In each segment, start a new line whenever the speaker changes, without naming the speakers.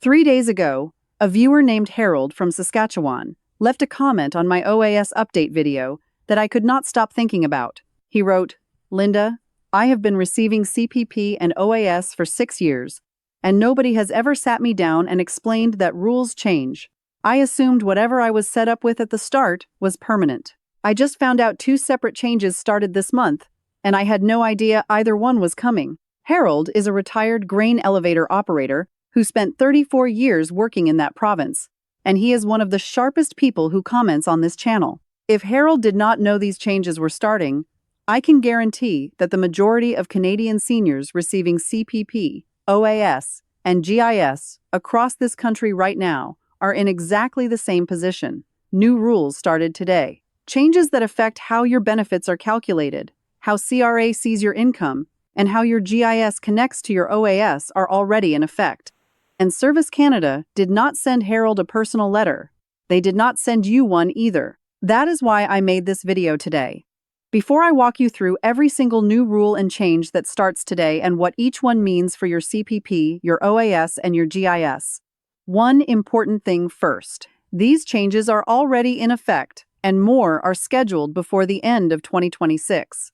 3 days ago, a viewer named Harold from Saskatchewan left a comment on my OAS update video that I could not stop thinking about. He wrote, "Linda, I have been receiving CPP and OAS for 6 years, and nobody has ever sat me down and explained that rules change. I assumed whatever I was set up with at the start was permanent. I just found out 2 separate changes started this month, and I had no idea either one was coming." Harold is a retired grain elevator operator who spent 34 years working in that province, and he is one of the sharpest people who comments on this channel. If Harold did not know these changes were starting, I can guarantee that the majority of Canadian seniors receiving CPP, OAS, and GIS across this country right now are in exactly the same position. New rules started today. Changes that affect how your benefits are calculated, how CRA sees your income, and how your GIS connects to your OAS are already in effect. And Service Canada did not send Harold a personal letter. They did not send you one either. That is why I made this video today. Before I walk you through every single new rule and change that starts today and what each one means for your CPP, your OAS, and your GIS, one important thing first. These changes are already in effect, and more are scheduled before the end of 2026.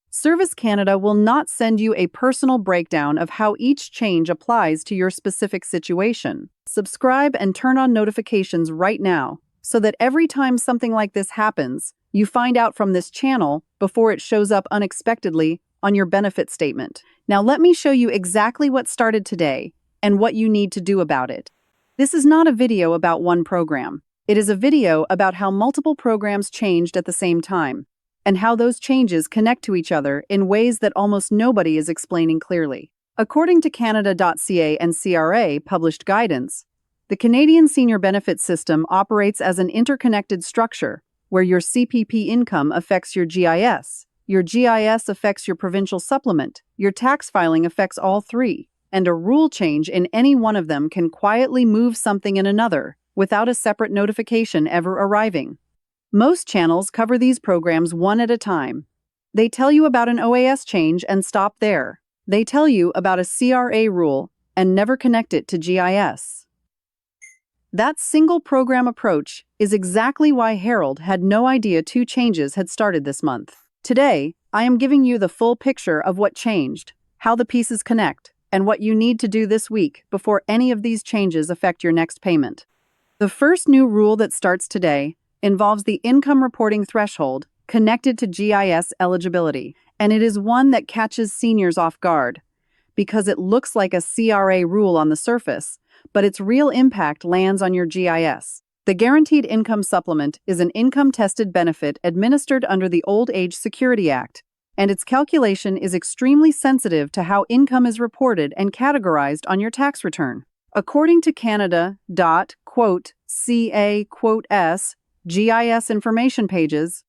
Service Canada will not send you a personal breakdown of how each change applies to your specific situation. Subscribe and turn on notifications right now so that every time something like this happens, you find out from this channel before it shows up unexpectedly on your benefit statement. Now let me show you exactly what started today and what you need to do about it. This is not a video about one program. It is a video about how multiple programs changed at the same time, and how those changes connect to each other in ways that almost nobody is explaining clearly. According to Canada.ca and CRA published guidance, the Canadian Senior Benefits System operates as an interconnected structure where your CPP income affects your GIS affects your provincial supplement, your tax filing affects all three, and a rule change in any one of them can quietly move something in another without a separate notification ever arriving. Most channels cover these programs one at a time. They tell you about an OAS change and stop there. They tell you about a CRA rule and never connect it to GIS. That single program approach is exactly why Harold had no idea 2 changes had started this month. Today, I am giving you the full picture of what changed, how the pieces connect, and what you need to do this week before any of these changes affect your next payment. The first new rule that starts today involves the income reporting threshold connected to GIS eligibility, and it is one that catches seniors off guard because it looks like a CRA rule on the surface, but its real impact lands on your GIS. The Guaranteed Income Supplement is an income-tested benefit administered under the Old Age Security Act, and its calculation is extremely sensitive to how income is reported and categorized on your tax return. According to Canada.ca.s GIS information pages,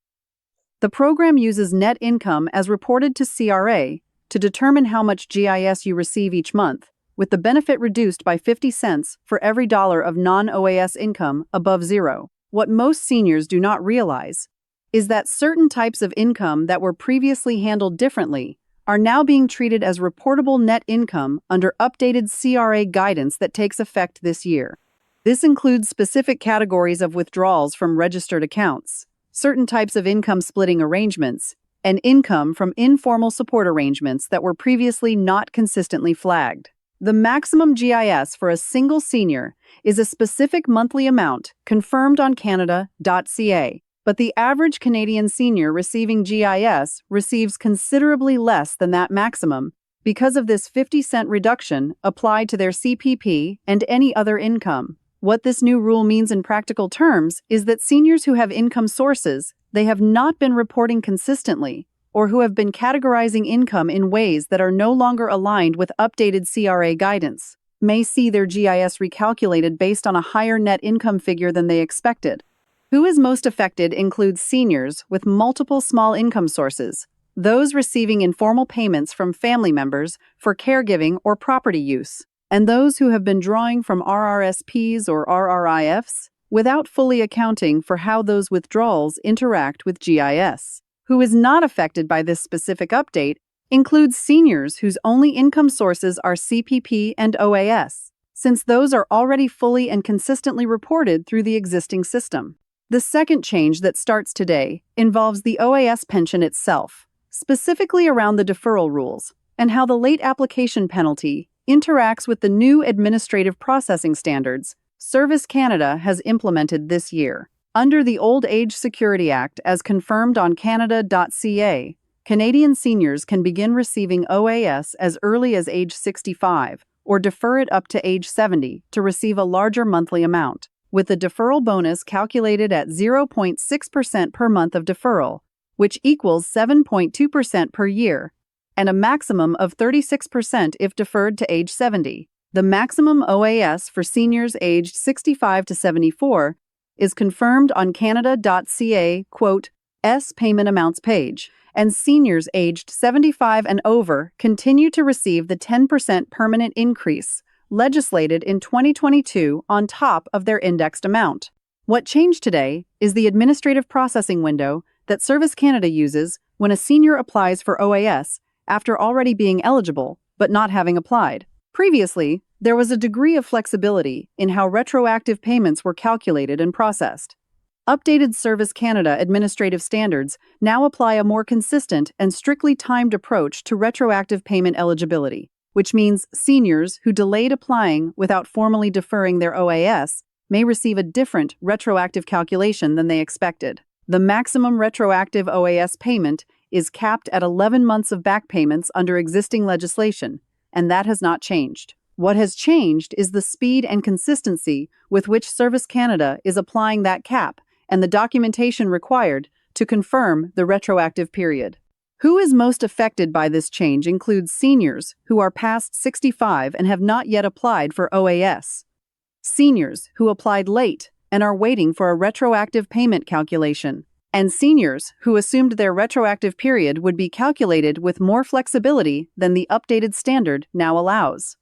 the program uses net income as reported to CRA to determine how much GIS you receive each month, with the benefit reduced by 50 cents for every dollar of non-OAS income above zero. What most seniors do not realize is that certain types of income that were previously handled differently are now being treated as reportable net income under updated CRA guidance that takes effect this year. This includes specific categories of withdrawals from registered accounts, certain types of income splitting arrangements, and income from informal support arrangements that were previously not consistently flagged. The maximum GIS for a single senior is a specific monthly amount confirmed on Canada.ca, but the average Canadian senior receiving GIS receives considerably less than that maximum because of this 50-cent reduction applied to their CPP and any other income. What this new rule means in practical terms is that seniors who have income sources they have not been reporting consistently or who have been categorizing income in ways that are no longer aligned with updated CRA guidance may see their GIS recalculated based on a higher net income figure than they expected. Who is most affected includes seniors with multiple small income sources, those receiving informal payments from family members for caregiving or property use, and those who have been drawing from RRSPs or RRIFs without fully accounting for how those withdrawals interact with GIS. Who is not affected by this specific update includes seniors whose only income sources are CPP and OAS. since those are already fully and consistently reported through the existing system. The second change that starts today involves the OAS pension itself, specifically around the deferral rules and how the late application penalty interacts with the new administrative processing standards Service Canada has implemented this year. Under the Old Age Security Act, as confirmed on Canada.ca, Canadian seniors can begin receiving OAS as early as age 65 or defer it up to age 70 to receive a larger monthly amount, with the deferral bonus calculated at 0.6% per month of deferral, which equals 7.2% per year, and a maximum of 36% if deferred to age 70. The maximum OAS for seniors aged 65 to 74 is confirmed on Canada.ca, S payment amounts page, and seniors aged 75 and over continue to receive the 10% permanent increase legislated in 2022 on top of their indexed amount. What changed today is the administrative processing window that Service Canada uses when a senior applies for OAS after already being eligible but not having applied. Previously, there was a degree of flexibility in how retroactive payments were calculated and processed. Updated Service Canada administrative standards now apply a more consistent and strictly timed approach to retroactive payment eligibility, which means seniors who delayed applying without formally deferring their OAS may receive a different retroactive calculation than they expected. The maximum retroactive OAS payment is capped at 11 months of back payments under existing legislation, and that has not changed. What has changed is the speed and consistency with which Service Canada is applying that cap and the documentation required to confirm the retroactive period. Who is most affected by this change includes seniors who are past 65 and have not yet applied for OAS, seniors who applied late and are waiting for a retroactive payment calculation, and seniors who assumed their retroactive period would be calculated with more flexibility than the updated standard now allows.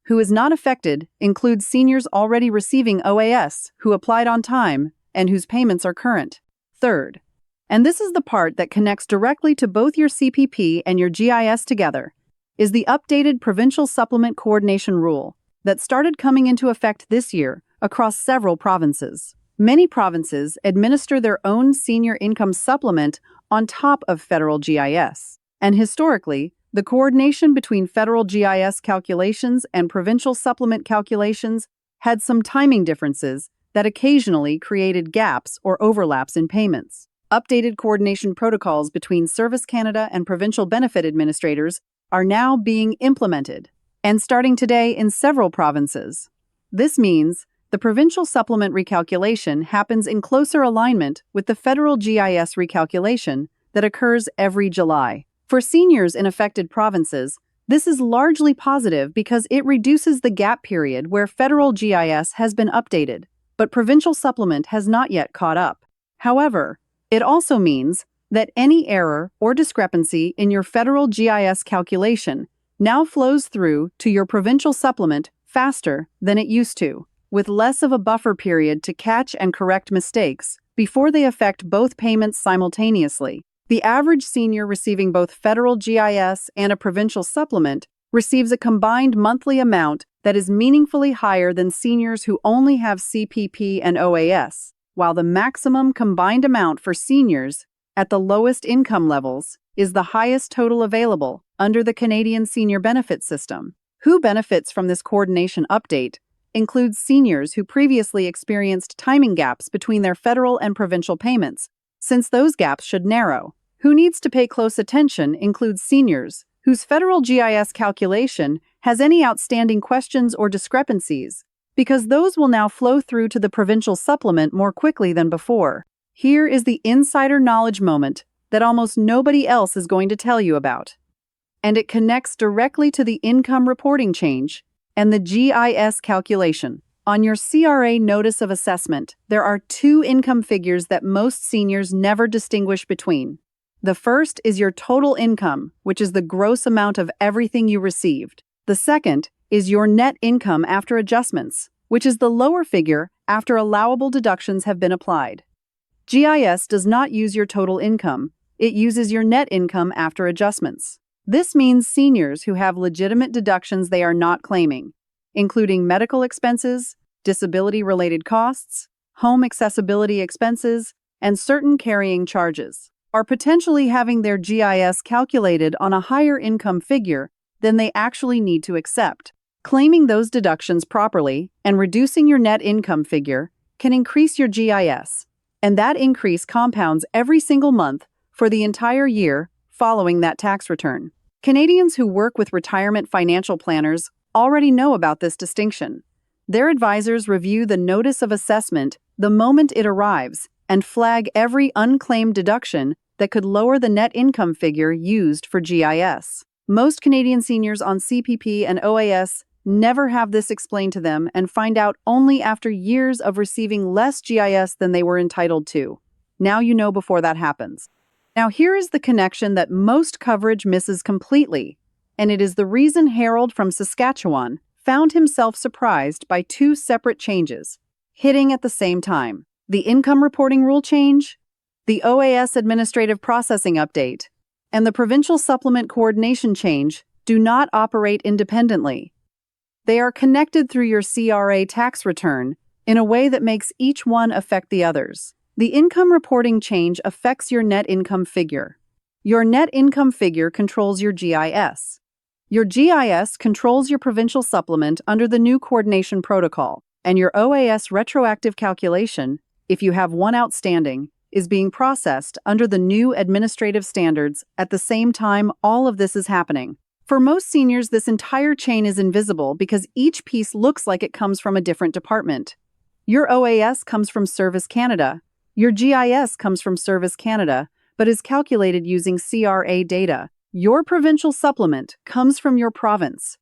Who is not affected includes seniors already receiving OAS who applied on time and whose payments are current. Third, and this is the part that connects directly to both your CPP and your GIS together, is the updated Provincial Supplement Coordination Rule that started coming into effect this year across several provinces. Many provinces administer their own senior income supplement on top of federal GIS, and historically, the coordination between federal GIS calculations and provincial supplement calculations had some timing differences that occasionally created gaps or overlaps in payments. Updated coordination protocols between Service Canada and provincial benefit administrators are now being implemented, and starting today in several provinces. This means the provincial supplement recalculation happens in closer alignment with the federal GIS recalculation that occurs every July. For seniors in affected provinces, this is largely positive because it reduces the gap period where federal GIS has been updated, but provincial supplement has not yet caught up. However, it also means that any error or discrepancy in your federal GIS calculation now flows through to your provincial supplement faster than it used to, with less of a buffer period to catch and correct mistakes before they affect both payments simultaneously. The average senior receiving both federal GIS and a provincial supplement receives a combined monthly amount that is meaningfully higher than seniors who only have CPP and OAS, while the maximum combined amount for seniors at the lowest income levels is the highest total available under the Canadian Senior Benefit System. Who benefits from this coordination update includes seniors who previously experienced timing gaps between their federal and provincial payments, since those gaps should narrow. Who needs to pay close attention includes seniors whose federal GIS calculation has any outstanding questions or discrepancies, because those will now flow through to the provincial supplement more quickly than before. Here is the insider knowledge moment that almost nobody else is going to tell you about. And it connects directly to the income reporting change and the GIS calculation. On your CRA Notice of Assessment, there are two income figures that most seniors never distinguish between. The first is your total income, which is the gross amount of everything you received. The second is your net income after adjustments, which is the lower figure after allowable deductions have been applied. GIS does not use your total income. It uses your net income after adjustments. This means seniors who have legitimate deductions they are not claiming, including medical expenses, disability-related costs, home accessibility expenses, and certain carrying charges, are potentially having their GIS calculated on a higher income figure than they actually need to accept. Claiming those deductions properly and reducing your net income figure can increase your GIS, and that increase compounds every single month for the entire year following that tax return. Canadians who work with retirement financial planners already know about this distinction. Their advisors review the notice of assessment the moment it arrives and flag every unclaimed deduction that could lower the net income figure used for GIS. Most Canadian seniors on CPP and OAS never have this explained to them and find out only after years of receiving less GIS than they were entitled to. Now you know before that happens. Now here is the connection that most coverage misses completely, and it is the reason Harold from Saskatchewan found himself surprised by two separate changes, hitting at the same time. The income reporting rule change, the OAS administrative processing update, and the provincial supplement coordination change do not operate independently. They are connected through your CRA tax return in a way that makes each one affect the others. The income reporting change affects your net income figure. Your net income figure controls your GIS. Your GIS controls your provincial supplement under the new coordination protocol, and your OAS retroactive calculation, if you have one outstanding, is being processed under the new administrative standards at the same time all of this is happening. For most seniors, this entire chain is invisible because each piece looks like it comes from a different department. Your OAS comes from Service Canada. Your GIS comes from Service Canada, but is calculated using CRA data. Your provincial supplement comes from your province.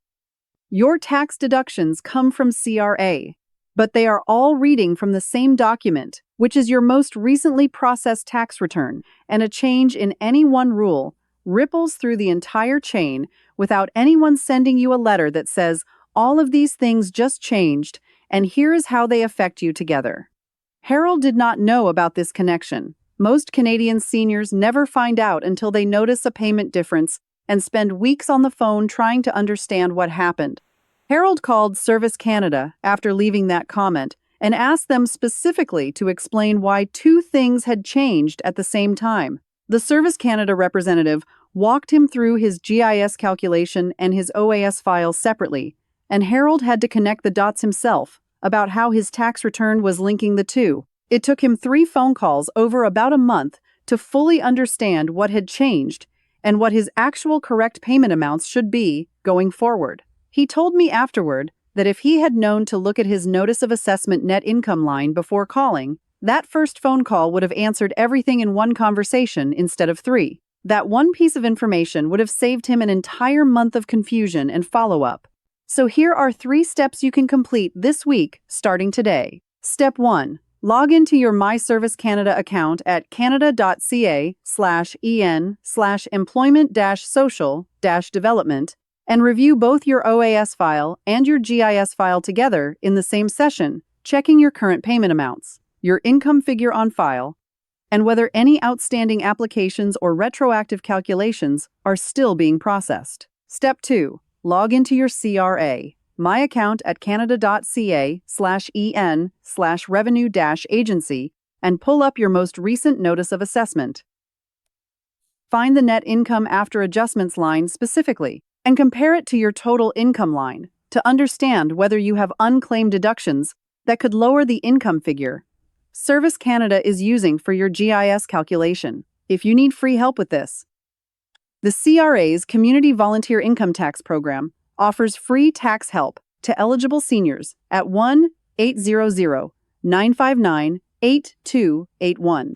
Your tax deductions come from CRA, but they are all reading from the same document, which is your most recently processed tax return, and a change in any one rule ripples through the entire chain without anyone sending you a letter that says, all of these things just changed, and here is how they affect you together. Harold did not know about this connection. Most Canadian seniors never find out until they notice a payment difference and spend weeks on the phone trying to understand what happened. Harold called Service Canada after leaving that comment and asked them specifically to explain why two things had changed at the same time. The Service Canada representative walked him through his GIS calculation and his OAS files separately, and Harold had to connect the dots himself about how his tax return was linking the two. It took him 3 phone calls over about a month to fully understand what had changed and what his actual correct payment amounts should be going forward. He told me afterward that if he had known to look at his notice of assessment net income line before calling, that first phone call would have answered everything in one conversation instead of 3. That one piece of information would have saved him an entire month of confusion and follow-up. So here are 3 steps you can complete this week, starting today. Step 1. Log into your My Service Canada account at canada.ca/en/employment-social-development and review both your OAS file and your GIS file together in the same session, checking your current payment amounts, your income figure on file, and whether any outstanding applications or retroactive calculations are still being processed. Step 2. Log into your CRA, My account at canada.ca/en/revenue-agency and pull up your most recent notice of assessment. Find the net income after adjustments line specifically and compare it to your total income line to understand whether you have unclaimed deductions that could lower the income figure Service Canada is using for your GIS calculation. If you need free help with this, the CRA's Community Volunteer Income Tax Program offers free tax help to eligible seniors at 1-800-959-8281.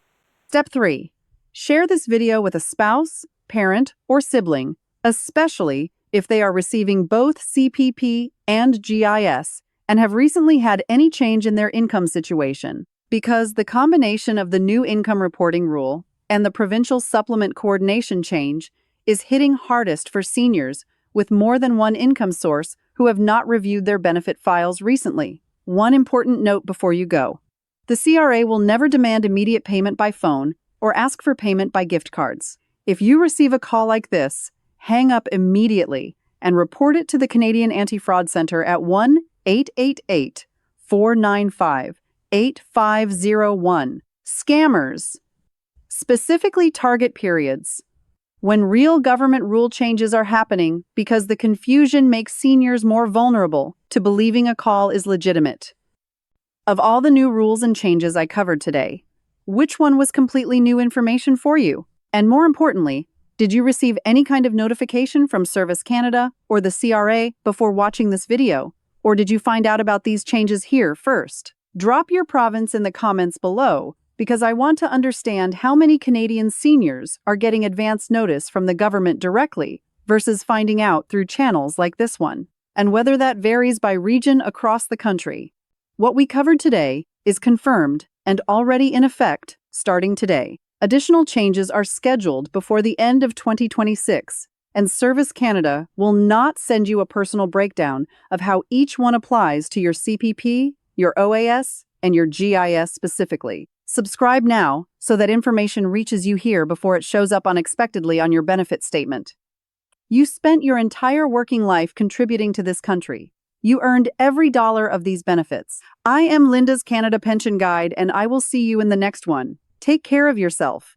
Step 3. Share this video with a spouse, parent, or sibling, especially if they are receiving both CPP and GIS and have recently had any change in their income situation. Because the combination of the new income reporting rule and the provincial supplement coordination change is hitting hardest for seniors with more than one income source who have not reviewed their benefit files recently. One important note before you go. The CRA will never demand immediate payment by phone or ask for payment by gift cards. If you receive a call like this, hang up immediately and report it to the Canadian Anti-Fraud Centre at 1-888-495-8501. Scammers specifically target periods when real government rule changes are happening because the confusion makes seniors more vulnerable to believing a call is legitimate. Of all the new rules and changes I covered today, which one was completely new information for you? And more importantly, did you receive any kind of notification from Service Canada or the CRA before watching this video? Or did you find out about these changes here first? Drop your province in the comments below, because I want to understand how many Canadian seniors are getting advance notice from the government directly versus finding out through channels like this one, and whether that varies by region across the country. What we covered today is confirmed and already in effect starting today. Additional changes are scheduled before the end of 2026, and Service Canada will not send you a personal breakdown of how each one applies to your CPP, your OAS, and your GIS specifically. Subscribe now so that information reaches you here before it shows up unexpectedly on your benefit statement. You spent your entire working life contributing to this country. You earned every dollar of these benefits. I am Linda's Canada Pension Guide, and I will see you in the next one. Take care of yourself.